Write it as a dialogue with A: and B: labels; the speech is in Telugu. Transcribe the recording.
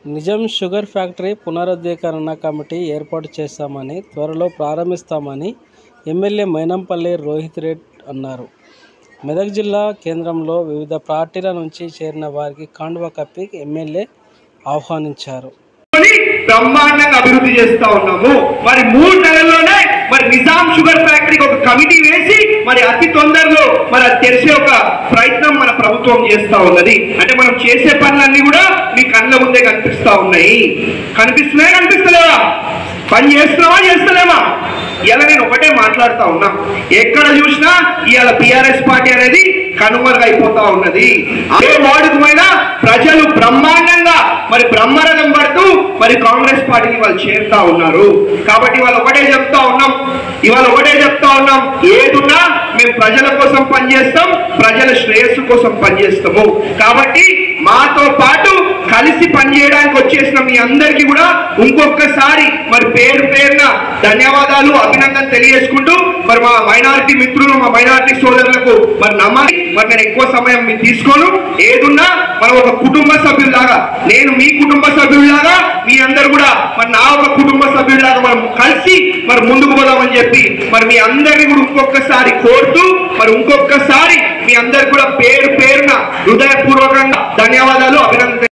A: నిజాం షుగర్ ఫ్యాక్టరీ పునరుద్ధరణ కమిటీ ఏర్పాటు చేస్తామని, త్వరలో ప్రారంభిస్తామని ఎమ్మెల్యే మైనంపల్లి రోహిత్ రెడ్డి అన్నారు. మెదక్ జిల్లా కేంద్రంలో వివిధ పార్టీల నుంచి చేరిన వారికి కండువా కప్పి ఎమ్మెల్యే ఆహ్వానించారు.
B: బ్రహ్మాండంగా అభివృద్ధి చేస్తా ఉన్నాము. మరి 3 నెలల్లోనే మరి నిజాం షుగర్ ఫ్యాక్టరీకి ఒక కమిటీ వేసి మరి అతి తొందరలో మరి అది తెరిచే ఒక ప్రయత్నం మన ప్రభుత్వం చేస్తా ఉన్నది. అంటే మనం చేసే పనులన్నీ కూడా మీ కళ్ళ ముందే కనిపిస్తా ఉన్నాయి. కనిపిస్తున్నాయా, కనిపిస్తలేవా? పని చేస్తున్నావా, చేస్తలేమా? ఇలా నేను ఒకటే మాట్లాడుతా ఉన్నా. ఎక్కడ చూసినా ఇవాళ టీఆర్ఎస్ పార్టీ అనేది కనుమరుగైపోతా ఉన్నది. అదే వార్డుకు పోయినా ప్రజలు బ్రహ్మాండంగా మరి బ్రహ్మరథం పడుతూ మరి కాంగ్రెస్ పార్టీని వాళ్ళు చేరుతా ఉన్నారు. కాబట్టి ఇవాళ ఒకటే చెప్తా ఉన్నాం, ఏదున్నా మేము ప్రజల కోసం పనిచేస్తాం, ప్రజల శ్రేయస్సు కోసం పనిచేస్తాము. కాబట్టి మాతో పాటు కలిసి పనిచేయడానికి వచ్చేసిన మీ అందరికీ కూడా ఇంకొకసారి మరి పేరున ధన్యవాదాలు, అభినందన తెలియజేసుకుంటూ మరి మా మైనారిటీ మిత్రులు, మా మైనారిటీ సోదరులకు మరి నమ్మాలి. మరి నేను ఎక్కువ సమయం మీరు తీసుకోను. ఏదున్నా మనం ఒక కుటుంబ సభ్యులాగా, నేను మీ కుటుంబ సభ్యులాగా, మీ అందరు కూడా మరి నా ఒక కుటుంబ సభ్యులాగా మనం కలిసి మరి ముందుకు పోదామని చెప్పి మరి మీ అందరినీ కూడా ఇంకొకసారి కోరుతూ మరి ఇంకొకసారి మీ అందరు కూడా పేరున హృదయపూర్వకంగా ధన్యవాదాలు, అభినందన.